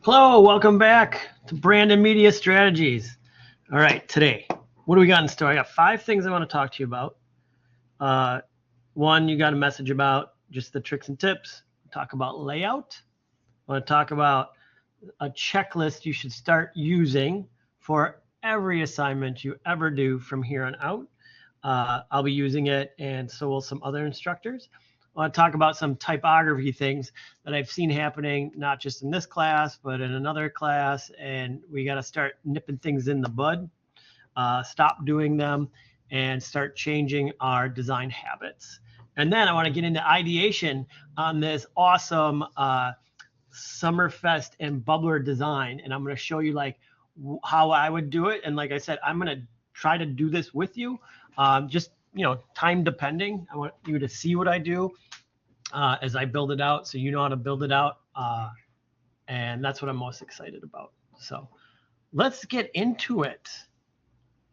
Hello, welcome back to Brandon Media Strategies. All right, today, what do we got in store? I got 5 things I want to talk to you about. One, you got a message about just the tricks and tips. Talk about layout. I want to talk about a checklist you should start using for every assignment you ever do from here on out. I'll be using it, and so will some other instructors. I want to talk about some typography things that I've seen happening, not just in this class, but in another class, and we got to start nipping things in the bud, stop doing them, and start changing our design habits. And then I want to get into ideation on this awesome Summerfest and Bubbler design, and I'm going to show you like how I would do it. And like I said, I'm going to try to do this with you, just time depending. I want you to see what I do as I build it out, so you know how to build it out, and that's what I'm most excited about. So let's get into it.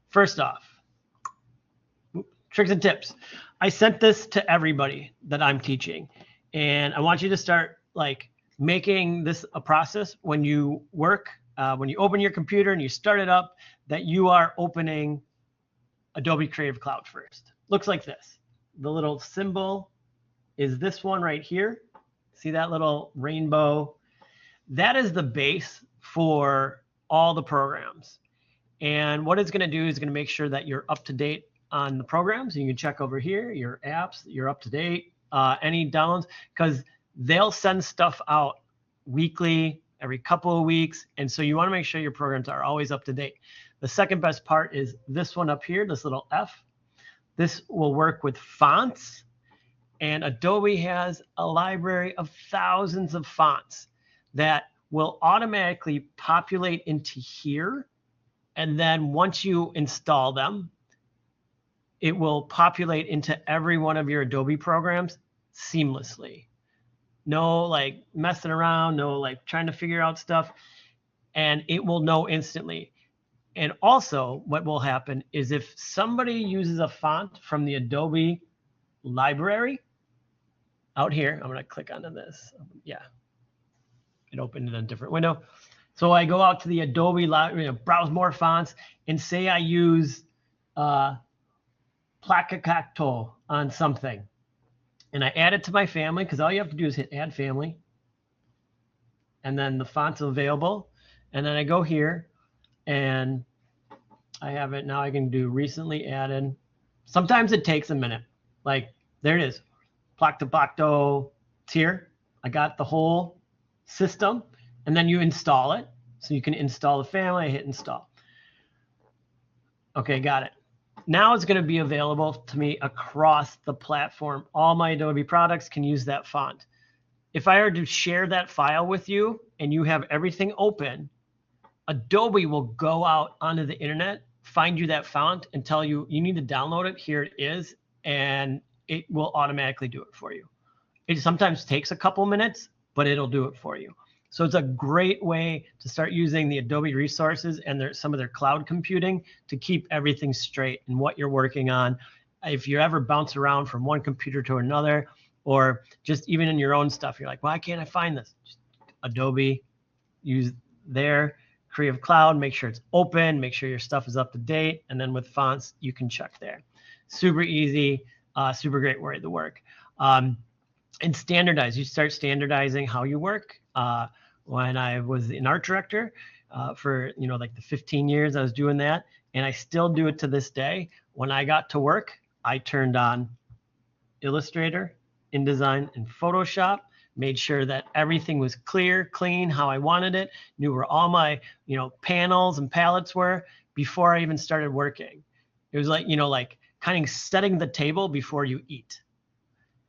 First off, tricks and tips. I sent this to everybody that I'm teaching, and I want you to start like making this a process when you work, when you open your computer and you start it up, that you are opening Adobe Creative Cloud first. Looks like this. The little symbol is this one right here. See that little rainbow? That is the base for all the programs. And what it's going to do is going to make sure that you're up to date on the programs. You can check over here, your apps, you're up to date, any downloads, because they'll send stuff out weekly, every couple of weeks. And so you want to make sure your programs are always up to date. The second best part is this one up here, this little F. This will work with fonts. And Adobe has a library of thousands of fonts that will automatically populate into here. And then once you install them, it will populate into every one of your Adobe programs seamlessly. No like messing around, no like trying to figure out stuff, and it will know instantly. And also what will happen is if somebody uses a font from the Adobe library out here, I'm going to click onto this. Yeah, it opened in a different window. So I go out to the Adobe library, browse more fonts, and say I use Placacacto on something. And I add it to my family, because all you have to do is hit add family. And then the font's available. And then I go here and I have it. Now I can do recently added. Sometimes it takes a minute. Like there it is. Placacacto, it's here. I got the whole system. And then you install it. So you can install the family. I hit install. Okay, got it. Now it's going to be available to me across the platform. All my Adobe products can use that font. If I were to share that file with you and you have everything open, Adobe will go out onto the internet, find you that font, and tell you, you need to download it. Here it is. And it will automatically do it for you. It sometimes takes a couple minutes, but it'll do it for you. So it's a great way to start using the Adobe resources and some of their cloud computing to keep everything straight in what you're working on. If you ever bounce around from one computer to another, or just even in your own stuff, you're like, why can't I find this? Just Adobe, use their Creative Cloud, make sure it's open, make sure your stuff is up to date, and then with fonts, you can check there. Super easy, super great way to work. And standardize. You start standardizing how you work. When I was an art director for like the 15 years I was doing that, and I still do it to this day. When I got to work, I turned on Illustrator, InDesign, and Photoshop, made sure that everything was clear, clean, how I wanted it, knew where all my panels and palettes were before I even started working. It was like like kind of setting the table before you eat.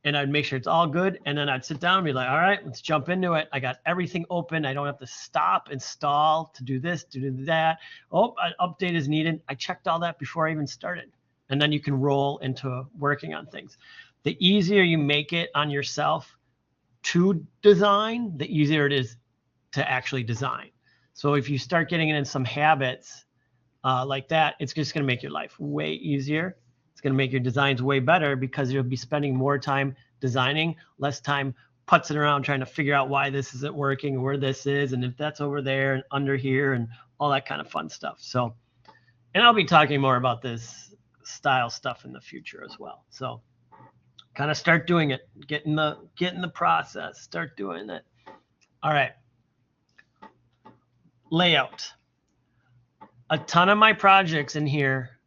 And I'd make sure it's all good. And then I'd sit down and be like, all right, let's jump into it. I got everything open. I don't have to stop and stall to do this, to do that. Oh, an update is needed. I checked all that before I even started. And then you can roll into working on things. The easier you make it on yourself to design, the easier it is to actually design. So if you start getting in some habits like that, it's just going to make your life way easier. It's going to make your designs way better because you'll be spending more time designing, less time putzing around trying to figure out why this isn't working, where this is, and if that's over there and under here and all that kind of fun stuff. So, and I'll be talking more about this style stuff in the future as well. So kind of start doing it, get in the process, start doing it. All right. Layout. A ton of my projects in here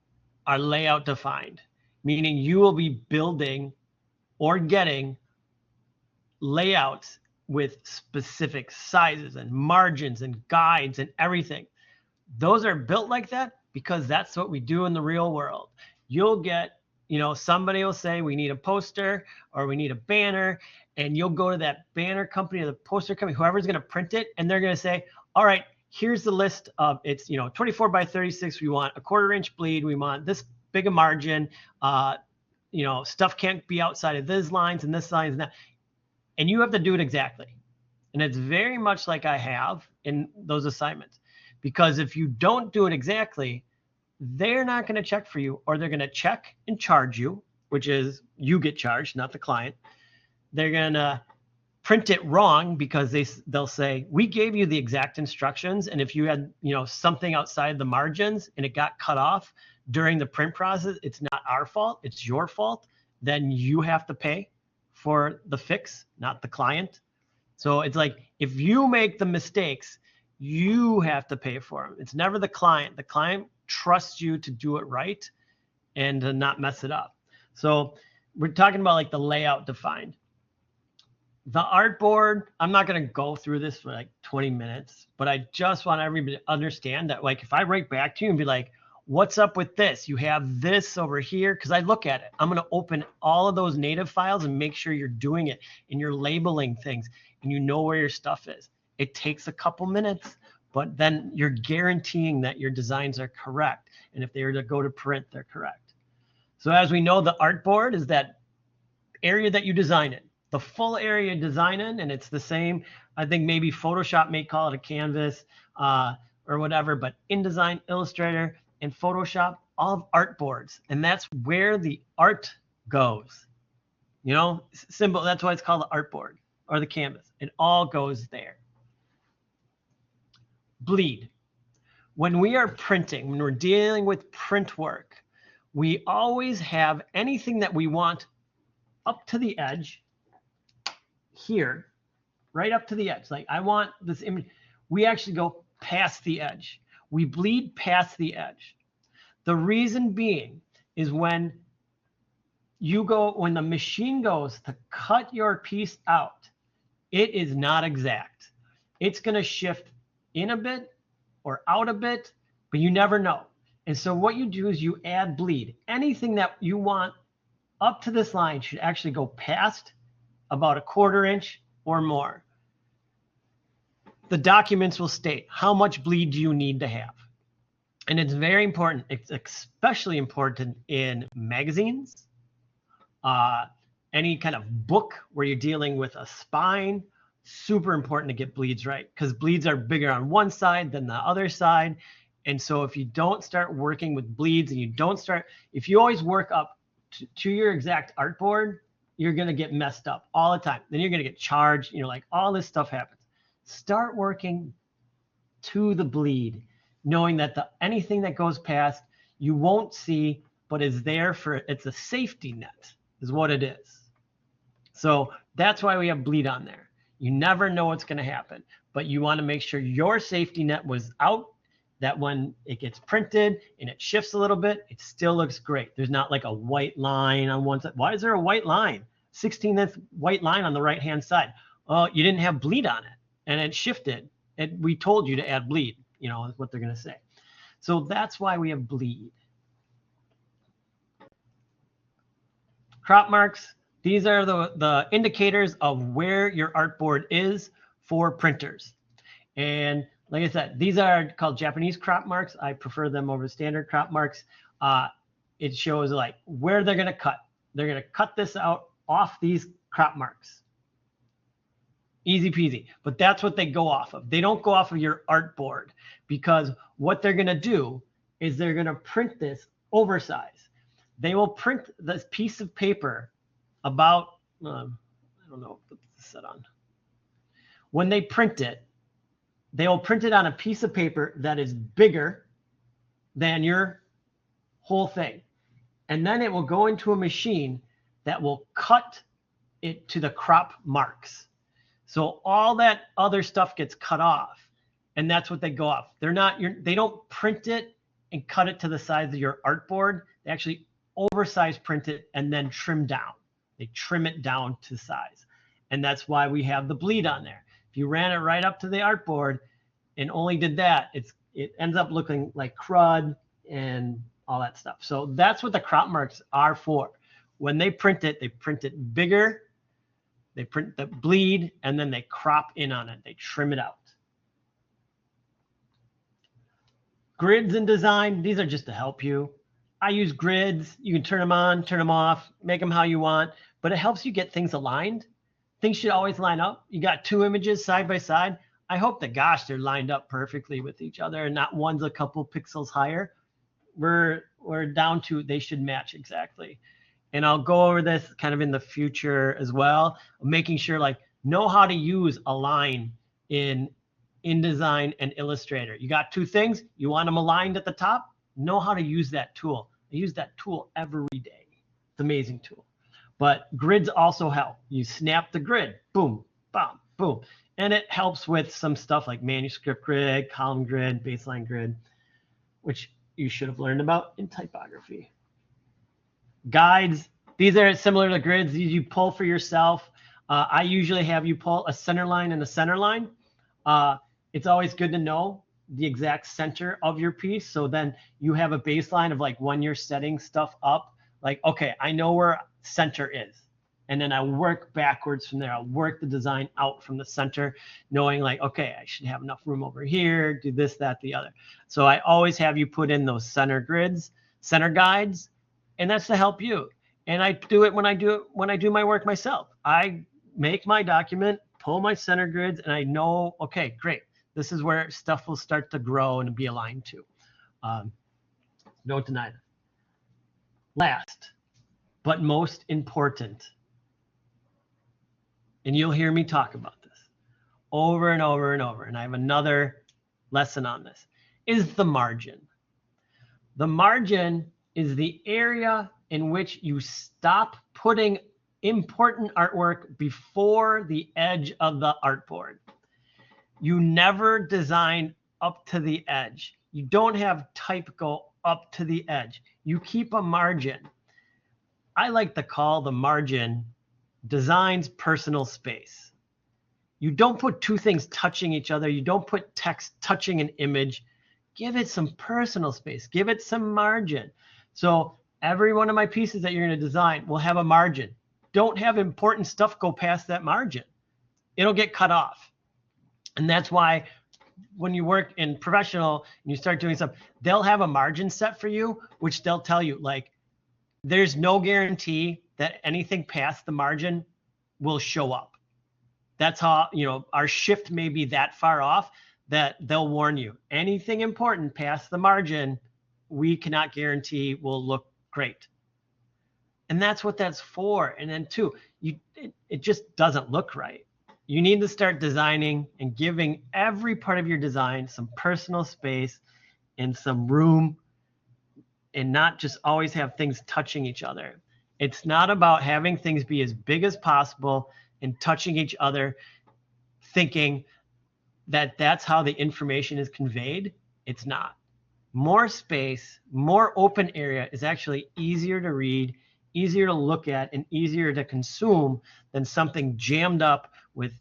are layout defined, meaning you will be building or getting layouts with specific sizes and margins and guides and everything. Those are built like that because that's what we do in the real world. You'll get, somebody will say we need a poster or we need a banner, and you'll go to that banner company or the poster company, whoever's going to print it, and they're going to say, all right, here's the list of it's 24 by 36. We want a 1/4 inch bleed. We want this big a margin. Stuff can't be outside of these lines and this line and that. And you have to do it exactly. And it's very much like I have in those assignments, because if you don't do it exactly, they're not going to check for you, or they're going to check and charge you, which is you get charged, not the client. They're going to print it wrong because they'll say, we gave you the exact instructions. And if you had, something outside the margins and it got cut off during the print process, it's not our fault, it's your fault. Then you have to pay for the fix, not the client. So it's like, if you make the mistakes, you have to pay for them. It's never the client. The client trusts you to do it right and to not mess it up. So we're talking about like the layout defined. The artboard, I'm not going to go through this for like 20 minutes, but I just want everybody to understand that, like, if I write back to you and be like, what's up with this? You have this over here, because I look at it. I'm going to open all of those native files and make sure you're doing it and you're labeling things and you know where your stuff is. It takes a couple minutes, but then you're guaranteeing that your designs are correct. And if they were to go to print, they're correct. So as we know, the artboard is that area that you design in. The full area design in, and it's the same. I think maybe Photoshop may call it a canvas or whatever, but InDesign, Illustrator, and Photoshop, all have artboards, and that's where the art goes. Simple. That's why it's called the artboard or the canvas. It all goes there. Bleed. When we are printing, when we're dealing with print work, we always have anything that we want up to the edge here, right up to the edge. Like, I want this image. We actually go past the edge. We bleed past the edge. The reason being is when the machine goes to cut your piece out, it is not exact. It's going to shift in a bit or out a bit, but you never know. And so what you do is you add bleed. Anything that you want up to this line should actually go past about a 1/4 inch or more. The documents will state how much bleed do you need to have. And it's very important. It's especially important in magazines, any kind of book where you're dealing with a spine. Super important to get bleeds right, because bleeds are bigger on one side than the other side. And so if you don't start working with bleeds and if you always work up to your exact artboard, you're going to get messed up all the time. Then you're going to get charged. Like, all this stuff happens. Start working to the bleed, knowing that anything that goes past, you won't see, but is there it's a safety net is what it is. So that's why we have bleed on there. You never know what's going to happen, but you want to make sure your safety net was out, that when it gets printed and it shifts a little bit, it still looks great. There's not like a white line on one side. Why is there a white line? 16th white line on the right-hand side. Oh, you didn't have bleed on it, and it shifted. We told you to add bleed, is what they're going to say. So that's why we have bleed. Crop marks. These are the indicators of where your artboard is for printers. And like I said, these are called Japanese crop marks. I prefer them over standard crop marks. It shows like where they're going to cut. They're going to cut this out off these crop marks. Easy peasy. But that's what they go off of. They don't go off of your artboard, because what they're going to do is they're going to print this oversized. They will print this piece of paper about, I don't know, set on? When they print it, they will print it on a piece of paper that is bigger than your whole thing. And then it will go into a machine that will cut it to the crop marks. So all that other stuff gets cut off, and that's what they go off. They don't print it and cut it to the size of your artboard. They actually oversize print it and then trim down. They trim it down to size. And that's why we have the bleed on there. If you ran it right up to the artboard and only did that, it ends up looking like crud and all that stuff. So that's what the crop marks are for. When they print it bigger, they print the bleed, and then they crop in on it. They trim it out. Grids in design, these are just to help you. I use grids. You can turn them on, turn them off, make them how you want, but it helps you get things aligned. Things should always line up. You got two images side by side. I hope that, gosh, they're lined up perfectly with each other and not one's a couple pixels higher. We're down to they should match exactly. And I'll go over this kind of in the future as well, making sure like know how to use align in InDesign and Illustrator. You got two things, you want them aligned at the top, know how to use that tool. I use that tool every day. It's an amazing tool. But grids also help. You snap the grid, boom, boom, boom. And it helps with some stuff like manuscript grid, column grid, baseline grid, which you should have learned about in typography. Guides, these are similar to grids. These you pull for yourself. I usually have you pull a center line and a center line. It's always good to know the exact center of your piece. So then you have a baseline of like when you're setting stuff up, like, okay, I know where center is. And then I work backwards from there. I'll work the design out from the center, knowing like, okay, I should have enough room over here, do this, that, the other. So I always have you put in those center grids, center guides, and that's to help you. And I do it when I do my work myself. I make my document, pull my center grids, and I know, okay, great. This is where stuff will start to grow and be aligned to. Don't deny that. Last, but most important, and you'll hear me talk about this over and over and over, and I have another lesson on this, is the margin. The margin is the area in which you stop putting important artwork before the edge of the artboard. You never design up to the edge. You don't have type go up to the edge. You keep a margin. I like to call the margin design's personal space. You don't put two things touching each other. You don't put text touching an image. Give it some personal space. Give it some margin. So every one of my pieces that you're going to design will have a margin. Don't have important stuff go past that margin. It'll get cut off. And that's why when you work in professional and you start doing stuff, they'll have a margin set for you, which they'll tell you like, there's no guarantee that anything past the margin will show up. That's how, our shift may be that far off that they'll warn you. Anything important past the margin, we cannot guarantee will look great. And that's what that's for. And then two, it just doesn't look right. You need to start designing and giving every part of your design some personal space and some room, and not just always have things touching each other. It's not about having things be as big as possible and touching each other, thinking that that's how the information is conveyed. It's not. More space, more open area is actually easier to read, easier to look at, and easier to consume than something jammed up with,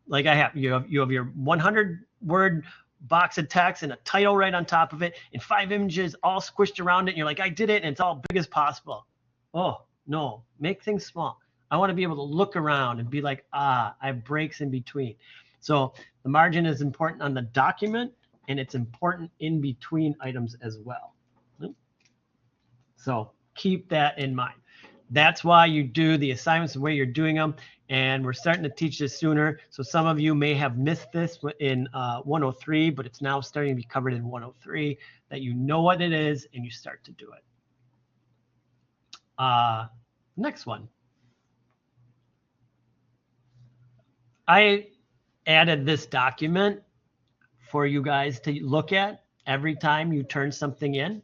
like I have. You have your 100-word box of text and a title right on top of it and 5 images all squished around it. And you're like, I did it, and it's all big as possible. Oh, no, make things small. I want to be able to look around and be like, I have breaks in between. So the margin is important on the document, and it's important in between items as well. So keep that in mind. That's why you do the assignments the way you're doing them. And we're starting to teach this sooner. So some of you may have missed this in 103, but it's now starting to be covered in 103, that you know what it is and you start to do it. Next one. I added this document for you guys to look at every time you turn something in.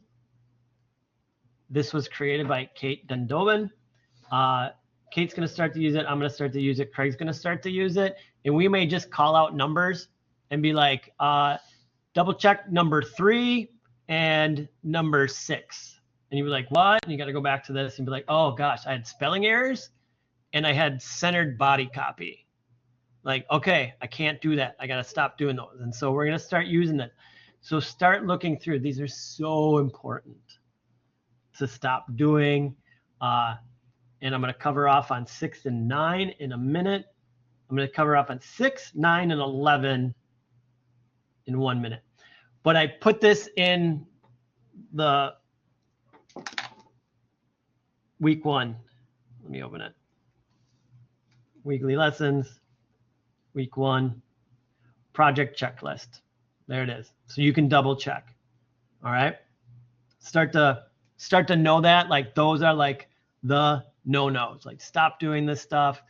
This was created by Kate Dundovin. Kate's going to start to use it. I'm going to start to use it. Craig's going to start to use it. And we may just call out numbers and be like, double check number 3 and number 6. And you'd be like, what? And you got to go back to this and be like, oh gosh, I had spelling errors and I had centered body copy. Like, okay, I can't do that. I got to stop doing those. And so we're going to start using it. So start looking through. These are so important to stop doing. And I'm going to cover off on 6 and 9 in a minute. I'm going to cover off on 6, 9, and 11 in 1 minute. But I put this in the week 1. Let me open it. Weekly lessons, week 1, project checklist. There it is. So you can double check. All right. Start to know that, like, those are like the no-nos. Like, stop doing this stuff.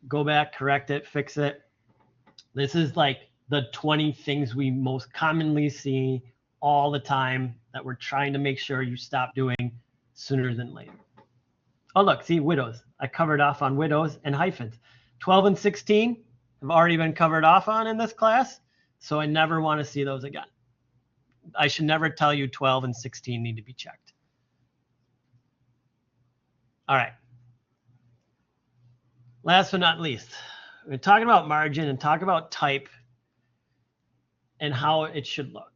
Go back, correct it, fix it. This is like the 20 things we most commonly see all the time that we're trying to make sure you stop doing sooner than later. Oh, look, see, widows. I covered off on widows and hyphens. 12 and 16 have already been covered off on in this class, so I never want to see those again. I should never tell you 12 and 16 need to be checked. All right. Last but not least, we're talking about margin and talk about type and how it should look.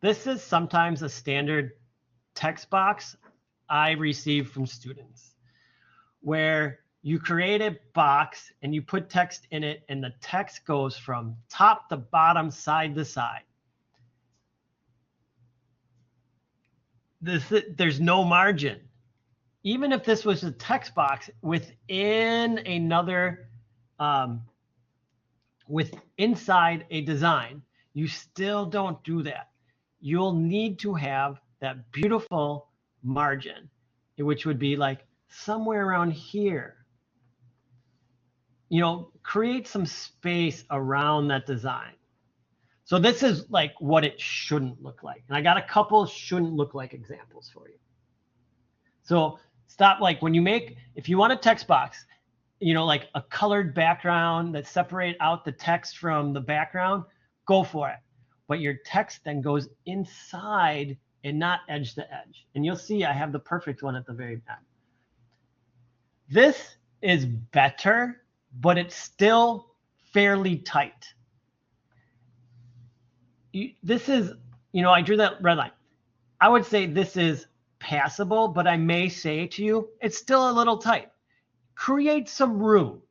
This is sometimes a standard text box I receive from students where you create a box and you put text in it and the text goes from top to bottom, side to side. There's no margin. Even if this was a text box within another, inside a design, you still don't do that. You'll need to have that beautiful margin, which would be like somewhere around here. You know, create some space around that design. So this is like what it shouldn't look like. And I got a couple shouldn't look like examples for you. So stop, like when you make, if you want a text box, you know, like a colored background that separate out the text from the background, go for it. But your text then goes inside and not edge to edge. And you'll see I have the perfect one at the very end. This is better, but it's still fairly tight. This is, you know, I drew that red line. I would say this is passable, but I may say to you, it's still a little tight. Create some room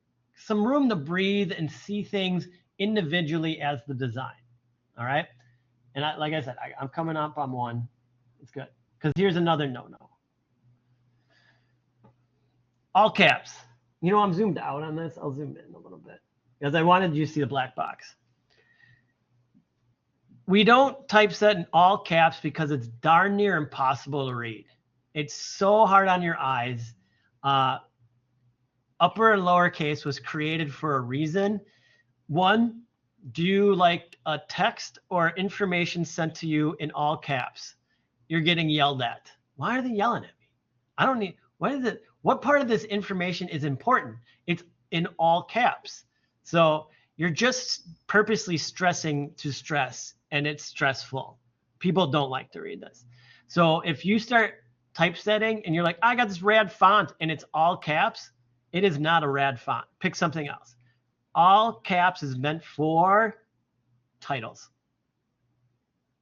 to breathe and see things individually as the design. All right. And like I said, I'm coming up on one. It's good. Because here's another no-no. All caps. You know, I'm zoomed out on this. I'll zoom in a little bit because I wanted you to see the black box. We don't typeset in all caps because it's darn near impossible to read. It's so hard on your eyes. Upper and lowercase was created for a reason. One, do you like a text or information sent to you in all caps? You're getting yelled at. Why are they yelling at me? I don't need, what is it? What part of this information is important? It's in all caps. So you're just purposely stressing to stress, and it's stressful. People don't like to read this. So if you start typesetting and you're like, I got this rad font and it's all caps, it is not a rad font. Pick something else. All caps is meant for titles.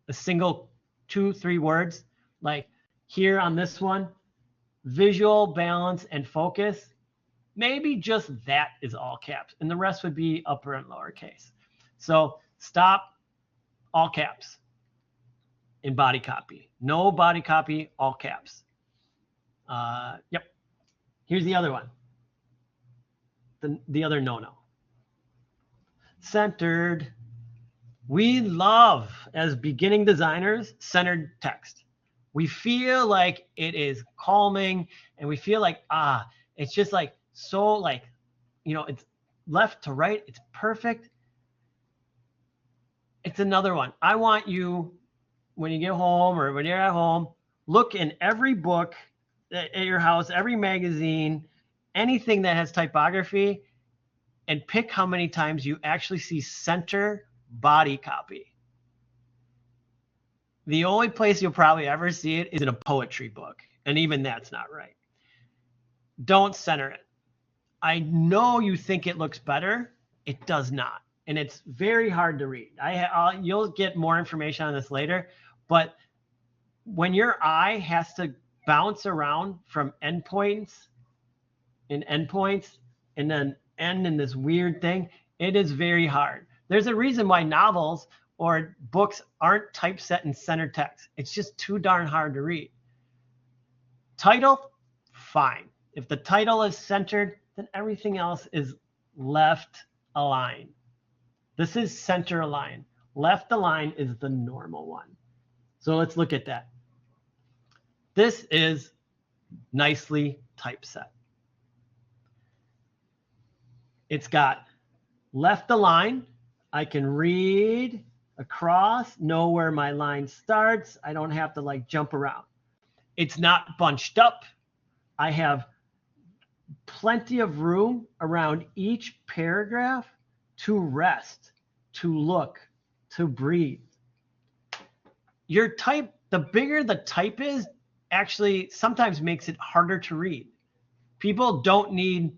A single 2-3 words, like here on this one, visual, balance, and focus. Maybe just that is all caps, and the rest would be upper and lowercase. So stop all caps in body copy. No body copy, all caps. Yep. Here's the other one. The other no-no. Centered. We love, as beginning designers, centered text. We feel like it is calming, and we feel like, it's just like, so like, you know, left to right. It's perfect. It's another one. I want you, when you get home or when you're at home, look in every book at your house, every magazine, anything that has typography, and pick how many times you actually see center body copy. The only place you'll probably ever see it is in a poetry book, and even that's not right. Don't center it. I know you think it looks better. It does not, and it's very hard to read. You'll get more information on this later, but when your eye has to bounce around from endpoints and then end in this weird thing, it is very hard. There's a reason why novels or books aren't typeset in center text. It's just too darn hard to read. Title, fine. If the title is centered, then everything else is left align. This is center align. Left align is the normal one. So let's look at that. This is nicely typeset. It's got left align. I can read across, know where my line starts. I don't have to like jump around. It's not bunched up. I have plenty of room around each paragraph to rest, to look, to breathe. Your type, the bigger the type is, actually sometimes makes it harder to read. People don't need,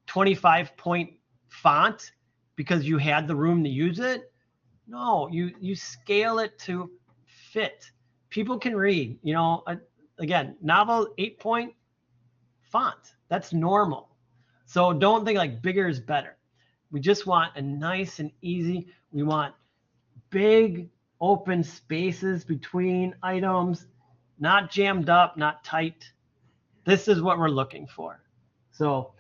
25-point font because you had the room to use it. No, you scale it to fit. People can read, again, novel 8-point font. That's normal. So don't think like bigger is better. We just want a nice and easy. We want big open spaces between items, not jammed up, not tight. This is what we're looking for. So,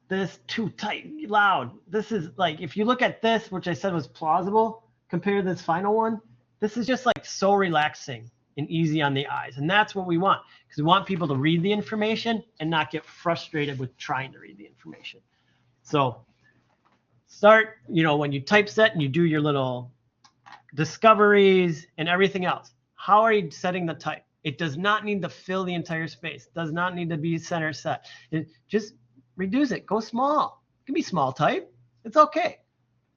this too tight, loud. This is like, if you look at this, which I said was plausible, compared to this final one, this is just like so relaxing and easy on the eyes. And that's what we want, because we want people to read the information and not get frustrated with trying to read the information. So start, when you typeset and you do your little discoveries and everything else, how are you setting the type? It does not need to fill the entire space. It does not need to be center set. Just reduce it. Go small. It can be small type. It's okay.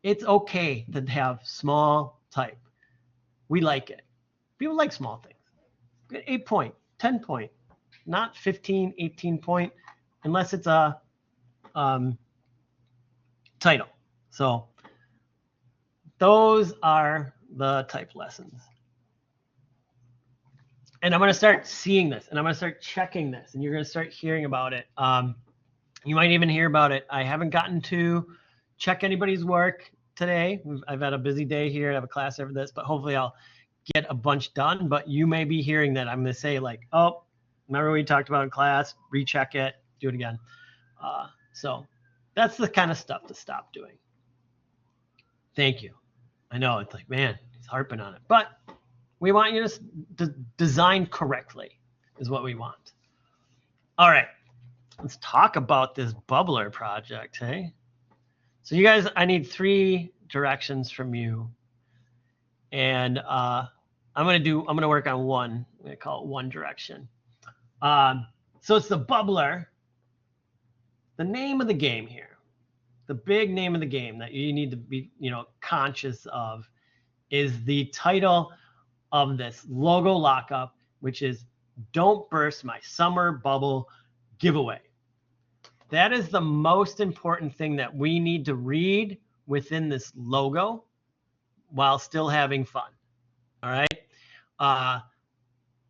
It's okay to have small type. We like it. People like small things. 8-point, 10-point, not 15, 18-point, unless it's a title. So those are the type lessons. And I'm going to start seeing this, and I'm going to start checking this, and you're going to start hearing about it. You might even hear about it. I haven't gotten to check anybody's work today. I've had a busy day here. I have a class over this, but hopefully I'll get a bunch done. But you may be hearing that I'm going to say like, oh, remember we talked about in class, recheck it, do it again. So that's the kind of stuff to stop doing. Thank you. I know it's like, man, he's harping on it, but we want you to design correctly is what we want. All right, let's talk about this bubbler project, hey? So you guys, I need 3 directions from you. And I'm gonna work on one. I'm gonna call it one direction. So it's the bubbler. The name of the game here, the big name of the game that you need to be, conscious of, is the title of this logo lockup, which is "Don't Burst My Summer Bubble Giveaway." That is the most important thing that we need to read within this logo while still having fun. All right.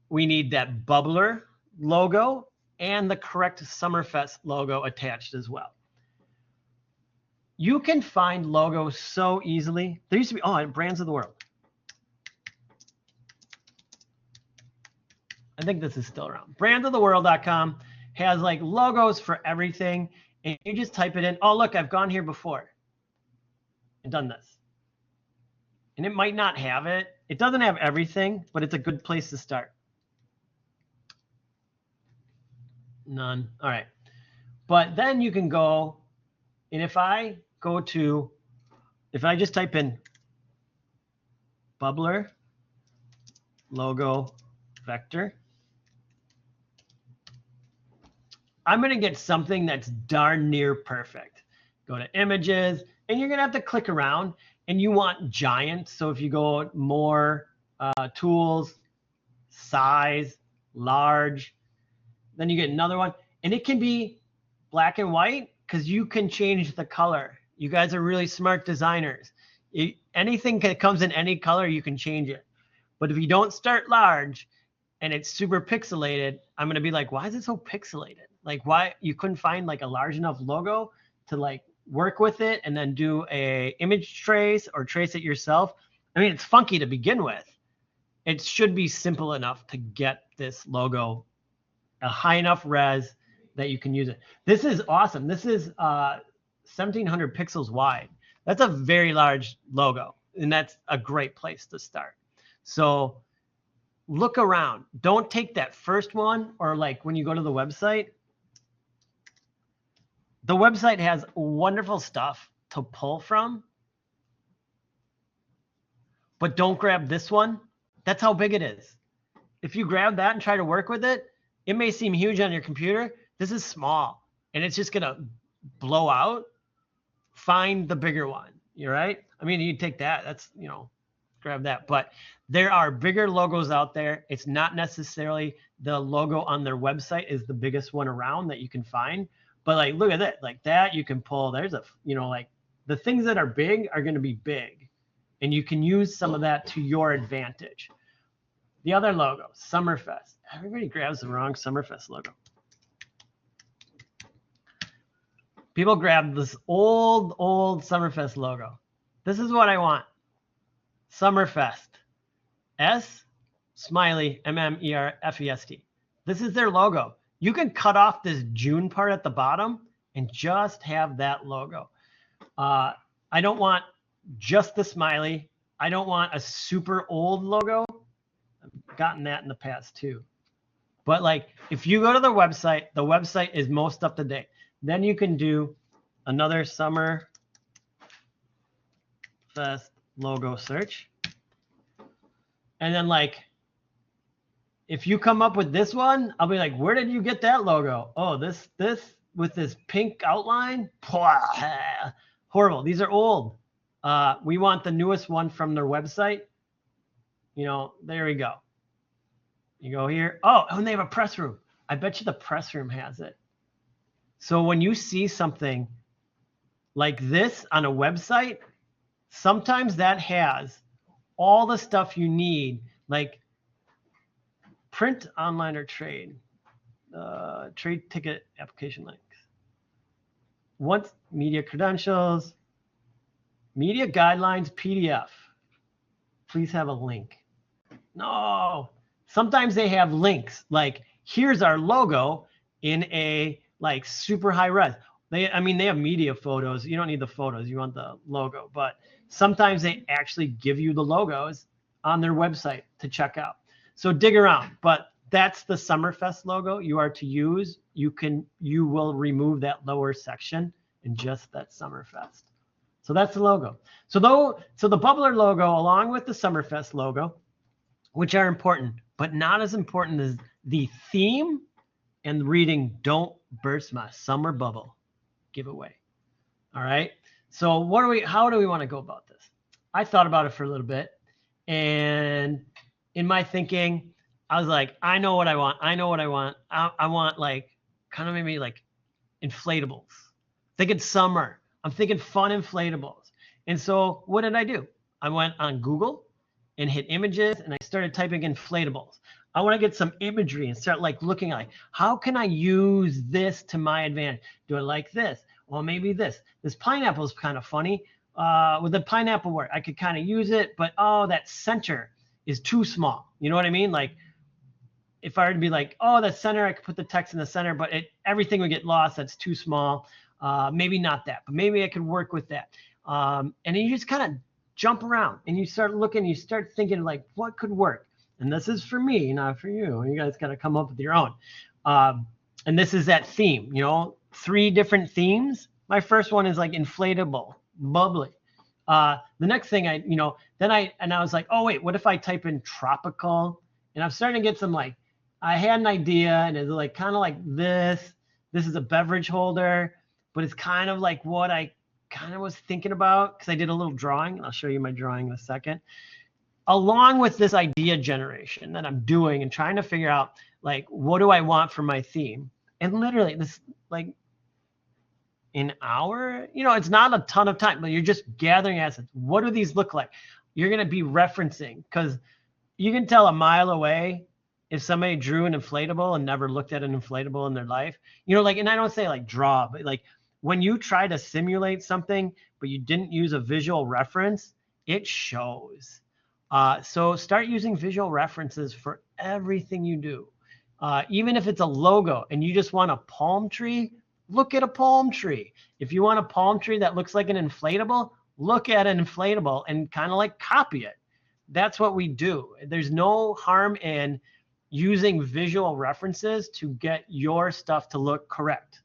We need that bubbler logo and the correct Summerfest logo attached as well. You can find logos so easily. There used to be, Brands of the World. I think this is still around. Brandsoftheworld.com has like logos for everything. And you just type it in. Oh, look, I've gone here before and done this. And it might not have it. It doesn't have everything, but it's a good place to start. None. All right. But then you can go, and if I just type in Bubbler logo vector, I'm going to get something that's darn near perfect. Go to images, and you're going to have to click around, and you want giant. So if you go more tools, size, large, then you get another one. And it can be black and white because you can change the color. You guys are really smart designers. Anything that comes in any color, you can change it. But if you don't start large and it's super pixelated, I'm going to be like, why is it so pixelated? Like, why you couldn't find like a large enough logo to like work with it and then do a image trace or trace it yourself? I mean, it's funky to begin with. It should be simple enough to get this logo a high enough res that you can use it. This is awesome. This is 1700 pixels wide. That's a very large logo, and that's a great place to start. So look around. Don't take that first one, or like when you go to the website has wonderful stuff to pull from, but don't grab this one. That's how big it is. If you grab that and try to work with it, it may seem huge on your computer. This is small, and it's just going to blow out. Find the bigger one. You're right. I mean, you take that. That's, grab that. But there are bigger logos out there. It's not necessarily the logo on their website is the biggest one around that you can find. But like, look at that. Like that, you can pull. There's a, like the things that are big are going to be big, and you can use some of that to your advantage. The other logo, Summerfest. Everybody grabs the wrong Summerfest logo. People grab this old Summerfest logo. This is what I want. Summerfest. S, smiley, M-M-E-R-F-E-S-T. This is their logo. You can cut off this June part at the bottom and just have that logo. I don't want just the smiley. I don't want a super old logo. I've gotten that in the past too. But like, if you go to the website is most up to date. Then you can do another Summerfest logo search. And then like, if you come up with this one, I'll be like, where did you get that logo? Oh, this with this pink outline? Horrible. These are old. We want the newest one from their website. There we go. You go here. Oh, and they have a press room. I bet you the press room has it. So when you see something like this on a website, sometimes that has all the stuff you need, like print, online, or trade, trade ticket application links. Once media credentials, media guidelines, PDF. Please have a link. No, sometimes they have links like here's our logo in a like super high res. They have media photos. You don't need the photos. You want the logo. But sometimes they actually give you the logos on their website to check out. So dig around. But that's the Summerfest logo you are to use. You will remove that lower section and just that Summerfest. So that's the logo. So the Bubbler logo along with the Summerfest logo, which are important, but not as important as the theme and reading Don't Burst My Summer Bubble giveaway. All right. So how do we want to go about this? I thought about it for a little bit, and in my thinking, I was like, I know what I want. I want like kind of maybe like inflatables. Thinking summer. I'm thinking fun inflatables. And so what did I do? I went on Google and hit images, and I started typing inflatables. I want to get some imagery and start like looking like, how can I use this to my advantage? Do I like this? Well, maybe this. This pineapple is kind of funny. With the pineapple work, I could kind of use it, but that center is too small. You know what I mean? Like if I were to be like, that center, I could put the text in the center, but everything would get lost. That's too small. Maybe not that, but maybe I could work with that. And then you just kind of jump around and you start looking, you start thinking like, what could work? And this is for me, not for you. You guys got to come up with your own. And this is that theme, 3 different themes. My first one is like inflatable, bubbly. The next thing then I was like, oh wait, what if I type in tropical? And I'm starting to get some like, I had an idea, and it's like kind of like this. This is a beverage holder, but it's kind of like what I kind of was thinking about, because I did a little drawing, and I'll show you my drawing in a second. Along with this idea generation that I'm doing and trying to figure out like, what do I want for my theme? And literally this like an hour, it's not a ton of time, but you're just gathering assets. What do these look like? You're going to be referencing, because you can tell a mile away if somebody drew an inflatable and never looked at an inflatable in their life. Like, and I don't say like draw, but like when you try to simulate something, but you didn't use a visual reference, it shows. So start using visual references for everything you do. Even if it's a logo and you just want a palm tree, look at a palm tree. If you want a palm tree that looks like an inflatable, look at an inflatable and kind of like copy it. That's what we do. There's no harm in using visual references to get your stuff to look correct.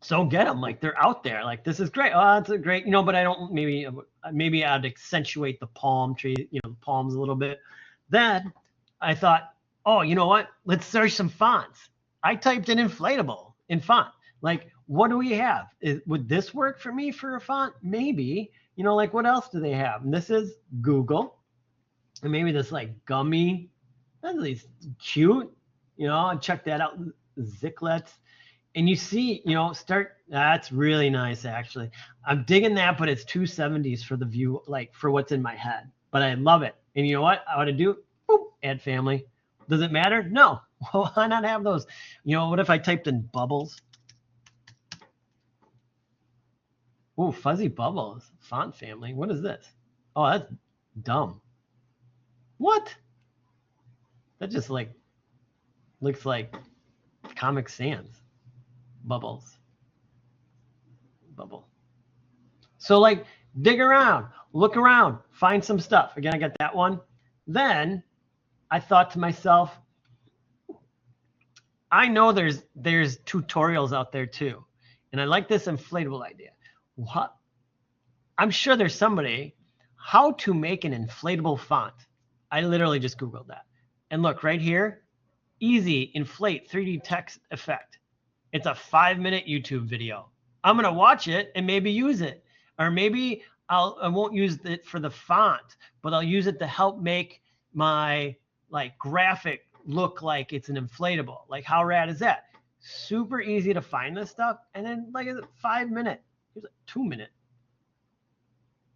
So get them, like they're out there. Like, this is great. Oh, it's a great, but I don't, maybe I'd accentuate the palm tree, the palms a little bit. Then I thought, oh, you know what? Let's search some fonts. I typed in inflatable in font. Like, what do we have? Would this work for me for a font? Maybe. Like, what else do they have? And this is Google. And maybe this like gummy. That's at least cute. Check that out. Zicklets. And you see, that's really nice, actually. I'm digging that, but it's 270s for the view, like for what's in my head. But I love it. And you know what I want to do? Boop, add family. Does it matter? No. Well, why not have those? What if I typed in bubbles? Ooh, fuzzy bubbles, font family. What is this? Oh, that's dumb. What? That just like looks like Comic Sans. Bubbles. Bubble. So like dig around, look around, find some stuff. Again, I got that one. Then I thought to myself, I know there's tutorials out there too. And I like this inflatable idea. What? I'm sure there's somebody, how to make an inflatable font. I literally just Googled that. And look right here, easy inflate 3D text effect. It's a 5-minute YouTube video. I'm going to watch it and maybe use it. Or maybe I won't use it for the font, but I'll use it to help make my like graphic look like it's an inflatable. Like, how rad is that? Super easy to find this stuff. And then like, is it 5 minutes? Here's a 2 minute.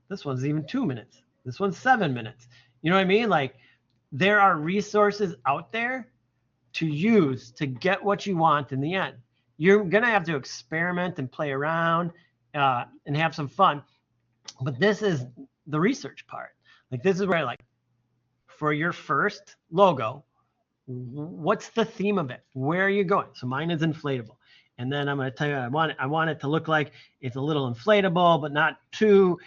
This one's even 2 minutes. This one's 7 minutes. You know what I mean? Like, there are resources out there to use to get what you want in the end. You're going to have to experiment and play around and have some fun. But this is the research part. Like, this is where, like, for your first logo, what's the theme of it? Where are you going? So mine is inflatable. And then I'm going to tell you, I want it to look like it's a little inflatable, but not too,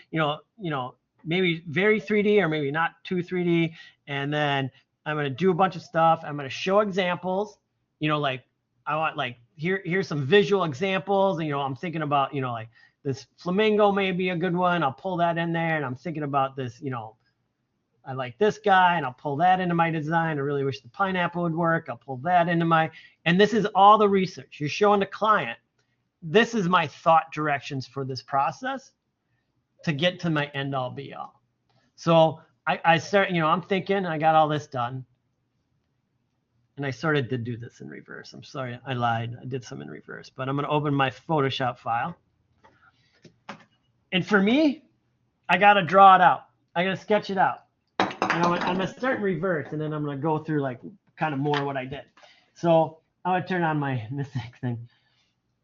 maybe very 3D or maybe not too 3D. And then I'm going to do a bunch of stuff. I'm going to show examples, like I want like, here's some visual examples. And, I'm thinking about, like this flamingo may be a good one. I'll pull that in there. And I'm thinking about this, I like this guy, and I'll pull that into my design. I really wish the pineapple would work. I'll pull that into and this is all the research. You're showing the client, this is my thought directions for this process to get to my end all be all. So I start, I'm thinking, I got all this done. And I sort of did do this in reverse. I'm sorry, I lied. I did some in reverse, but I'm going to open my Photoshop file. And for me, I got to draw it out. I got to sketch it out. And I'm going to start in reverse, and then I'm going to go through like kind of more what I did. So I'm going to turn on my Mystic thing.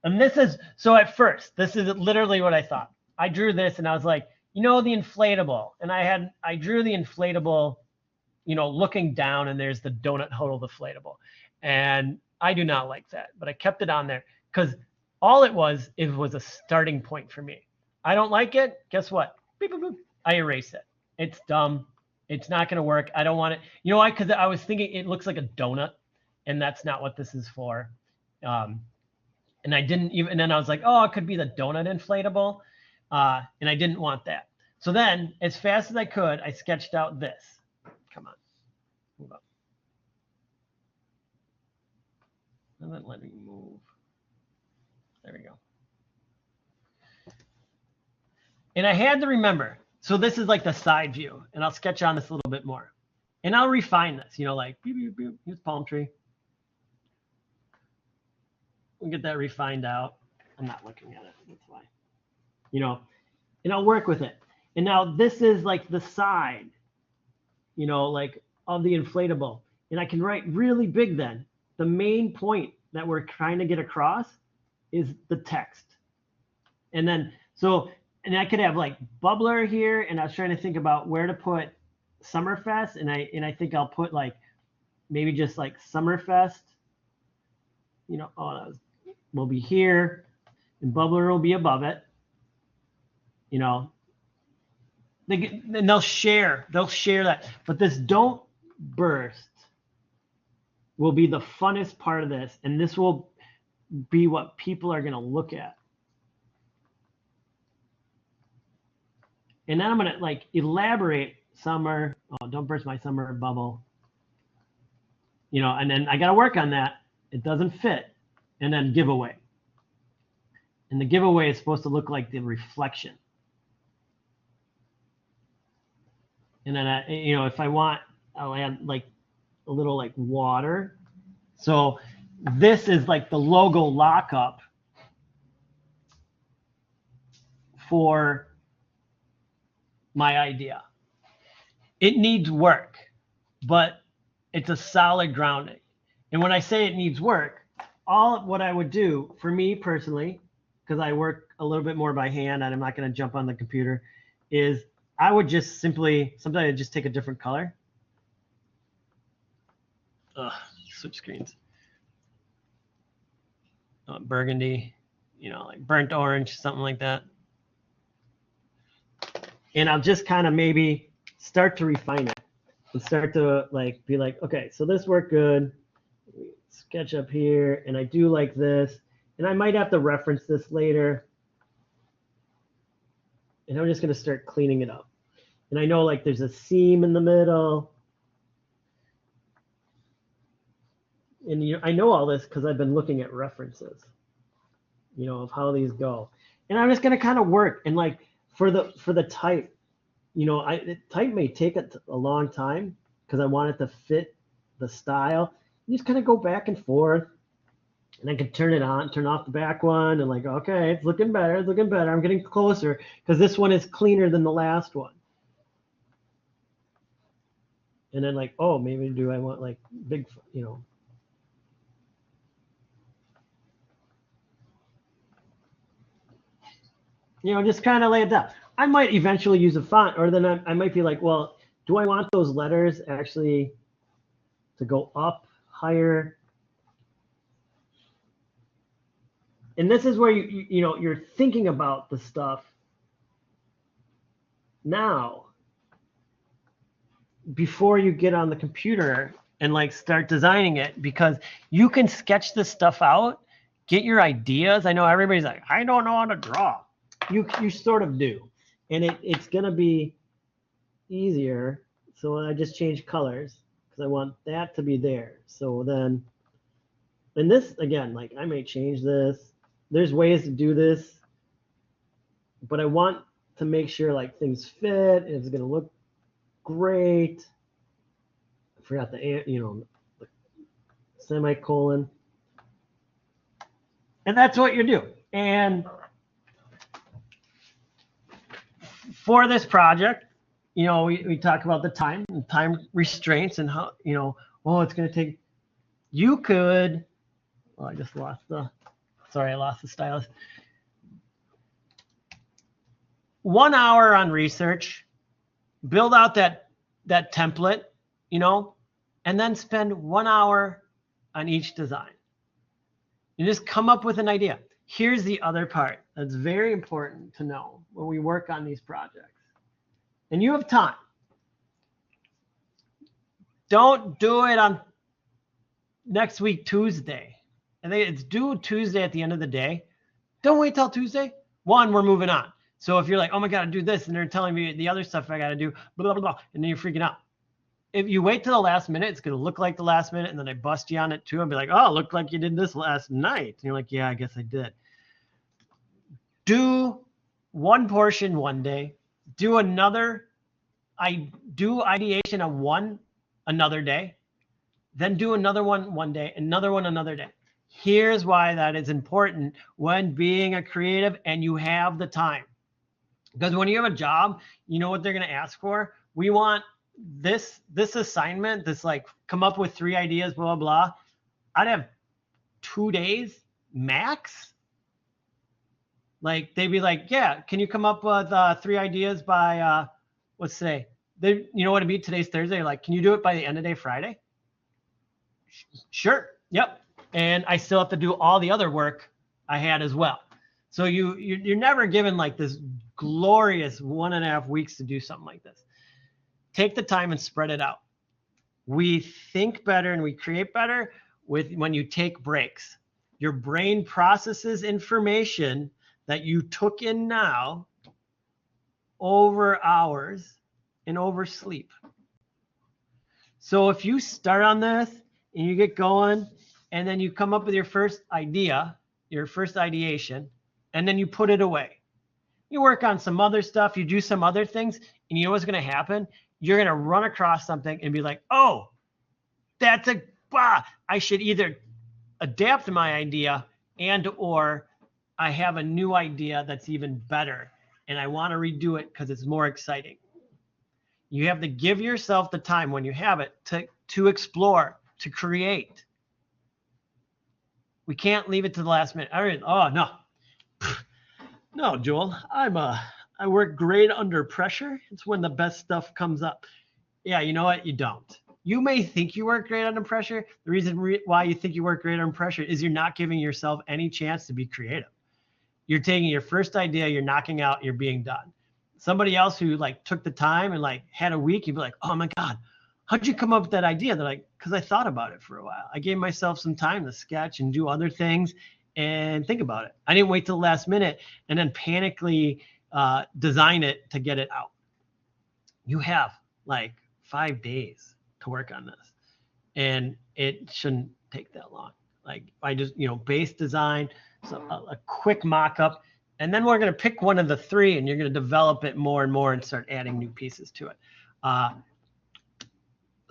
And this is, so at first, this is literally what I thought. I drew this and I was like, the inflatable. And I drew the inflatable, looking down, and there's the donut hole inflatable. And I do not like that, but I kept it on there because all it was a starting point for me. I don't like it. Guess what? Beep, boop, boop. I erase it. It's dumb. It's not going to work. I don't want it. You know why? Because I was thinking it looks like a donut, and that's not what this is for. And I didn't even, and then I was like, oh, it could be the donut inflatable. And I didn't want that. So then, as fast as I could, I sketched out this. Come on, move up. Doesn't let me move. There we go. And I had to remember, so this is like the side view, and I'll sketch on this a little bit more. And I'll refine this, you know, like, beep, beep, beep, here's palm tree. We'll get that refined out. I'm not looking at it, that's why. You know, and I'll work with it. And now this is like the side, you know, like of the inflatable. And I can write really big then. The main point that we're trying to get across is the text. And then, so, and I could have like bubbler here, and I was trying to think about where to put Summerfest, and I think I'll put like, maybe just like Summerfest, you know, will be here, and bubbler will be above it, you know. And they'll share that. But this don't burst will be the funnest part of this, and this will be what people are going to look at. And then I'm going to like elaborate summer. Oh, don't burst my summer bubble. You know, and then I got to work on that. It doesn't fit. And then giveaway. And the giveaway is supposed to look like the reflection. And then, you know, if I want, I'll add like a little like water. So this is like the logo lockup for my idea. It needs work, but it's a solid grounding. And when I say it needs work, all what I would do for me personally, because I work a little bit more by hand and I'm not going to jump on the computer, is I would just simply, sometimes I'd just take a different color. Switch screens. Burgundy, you know, like burnt orange, something like that. And I'll just kind of maybe start to refine it and start to like be like, okay, so this worked good. Sketch up here, and I do like this, and I might have to reference this later. And I'm just going to start cleaning it up. And I know like there's a seam in the middle. And you know, I know all this because I've been looking at references, you know, of how these go. And I'm just going to kind of work, and like for the type, you know, the type may take a long time because I want it to fit the style. You just kind of go back and forth, and I can turn it on, turn off the back one, and like, okay, it's looking better, it's looking better. I'm getting closer because this one is cleaner than the last one. And then like, oh, maybe do I want like big, you know. You know, just kind of lay it down. I might eventually use a font, or then I might be like, well, do I want those letters actually to go up higher? And this is where you know, you're thinking about the stuff now before you get on the computer and like start designing it, because you can sketch this stuff out, get your ideas. I know everybody's like, I don't know how to draw. You sort of do, and it's gonna be easier. So I just change colors because I want that to be there. So then, and this again, like I may change this. There's ways to do this, but I want to make sure like things fit. It's gonna look great. I forgot the, you know, the semicolon, and that's what you do. And for this project, you know, we talk about the time restraints and how, you know, oh, it's going to take, you could, oh, I just lost the, sorry, I lost the stylus. 1 hour on research, build out that template, you know, and then spend 1 hour on each design. You just come up with an idea. Here's the other part that's very important to know when we work on these projects. And you have time. Don't do it on next week, Tuesday. I think it's due Tuesday at the end of the day. Don't wait till Tuesday. One, we're moving on. So if you're like, oh my God, I do this, and they're telling me the other stuff I got to do, blah, blah, blah, and then you're freaking out. If you wait till the last minute, it's going to look like the last minute, and then I bust you on it too and be like, oh, it looked like you did this last night. And you're like, yeah, I guess I did. Do one portion one day. Do another. I do ideation on one another day. Then do another one day, another one another day. Here's why that is important when being a creative and you have the time. Because when you have a job, you know what they're going to ask for? We want this assignment, this like come up with 3 ideas, blah, blah, blah. I'd have 2 days max. Like they'd be like, yeah, can you come up with 3 ideas by, let's say, you know what it'd be? Today's Thursday. Like, can you do it by the end of day Friday? Sure. Yep. And I still have to do all the other work I had as well. So you're never given like this glorious 1.5 weeks to do something like this. Take the time and spread it out. We think better and we create better when you take breaks. Your brain processes information that you took in now over hours and over sleep. So if you start on this and you get going and then you come up with your first idea, your first ideation, and then you put it away. You work on some other stuff, you do some other things, and you know what's going to happen? You're going to run across something and be like, oh, I should either adapt my idea and or I have a new idea that's even better and I want to redo it because it's more exciting. You have to give yourself the time when you have it to explore, to create. We can't leave it to the last minute. Oh, no. No, Joel, I work great under pressure. It's when the best stuff comes up. Yeah, you know what? You don't. You may think you work great under pressure. The reason why you think you work great under pressure is you're not giving yourself any chance to be creative. You're taking your first idea, you're knocking out, you're being done. Somebody else who like took the time and like had a week, you'd be like, oh my God, how'd you come up with that idea? They're like, because I thought about it for a while. I gave myself some time to sketch and do other things and think about it. I didn't wait till the last minute and then panically design it to get it out. You have like 5 days to work on this and it shouldn't take that long. Like I just, base design, so a quick mock-up, and then we're going to pick one of the 3 and you're going to develop it more and more and start adding new pieces to it.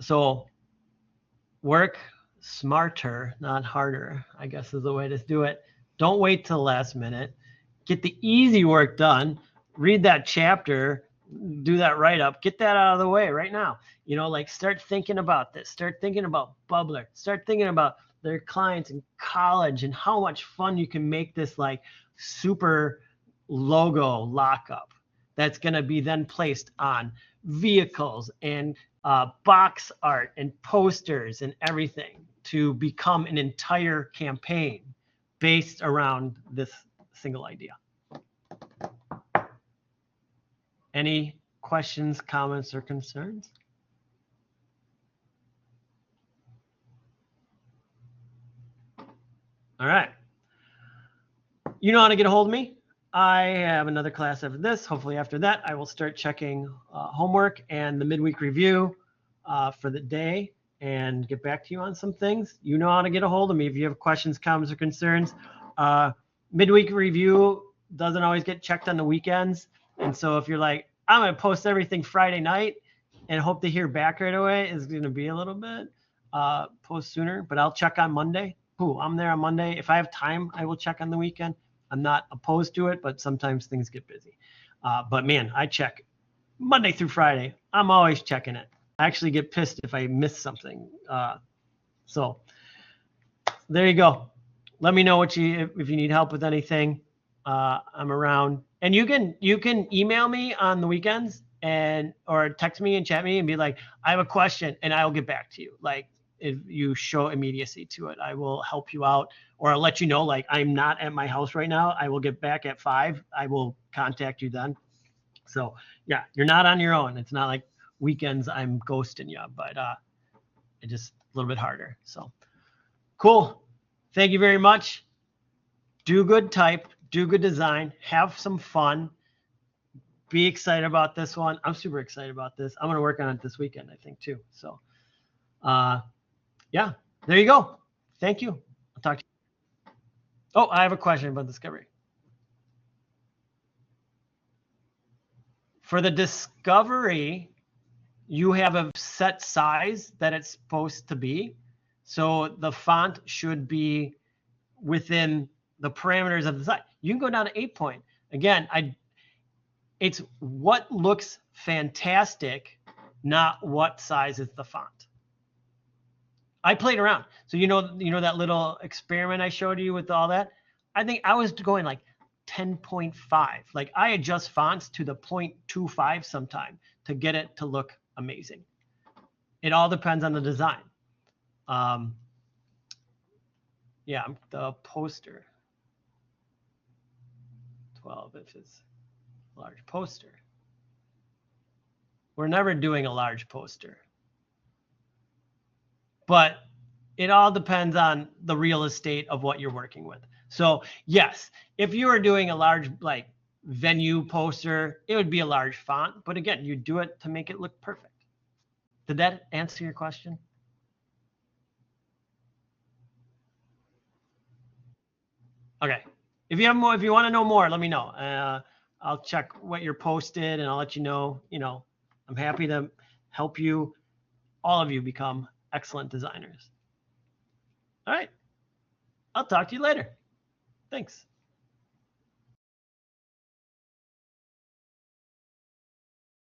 So work smarter, not harder, I guess is the way to do it. Don't wait till the last minute. Get the easy work done. Read that chapter, do that write-up, get that out of the way right now. Like start thinking about this. Start thinking about Bubbler. Start thinking about their clients in college and how much fun you can make this like super logo lockup that's going to be then placed on vehicles and box art and posters and everything to become an entire campaign based around this single idea. Any questions, comments, or concerns? All right. You know how to get a hold of me. I have another class after this. Hopefully after that, I will start checking homework and the midweek review for the day and get back to you on some things. You know how to get a hold of me if you have questions, comments, or concerns. Midweek review doesn't always get checked on the weekends. And so if you're like, I'm going to post everything Friday night and hope to hear back right away, is going to be a little bit post sooner, but I'll check on Monday. I'm there on Monday. If I have time, I will check on the weekend. I'm not opposed to it, but sometimes things get busy. But man, I check Monday through Friday. I'm always checking it. I actually get pissed if I miss something. So there you go. Let me know if you need help with anything. I'm around, and you can email me on the weekends or text me and chat me and be like, I have a question, and I will get back to you. Like, if you show immediacy to it, I will help you out, or I'll let you know, like, I'm not at my house right now. I will get back at 5. I will contact you then. So yeah, you're not on your own. It's not like weekends I'm ghosting you, but it's just a little bit harder. So cool. Thank you very much. Do good type, do good design, have some fun. Be excited about this one. I'm super excited about this. I'm going to work on it this weekend, I think, too. So, yeah, there you go. Thank you. I'll talk to you. Oh, I have a question about Discovery. For the Discovery, you have a set size that it's supposed to be. So the font should be within the parameters of the size. You can go down to 8-point. Again, it's what looks fantastic, not what size is the font. I played around. So you know that little experiment I showed you with all that? I think I was going like 10.5. Like I adjust fonts to the 0.25 sometime to get it to look amazing. It all depends on the design. Yeah, the poster. 12 if it's large poster. We're never doing a large poster. But it all depends on the real estate of what you're working with. So yes, if you are doing a large like venue poster, it would be a large font. But again, you do it to make it look perfect. Did that answer your question? Okay. If you have more, if you want to know more, let me know. I'll check what you're posted and I'll let you know. I'm happy to help you, all of you, become excellent designers. All right. I'll talk to you later. Thanks.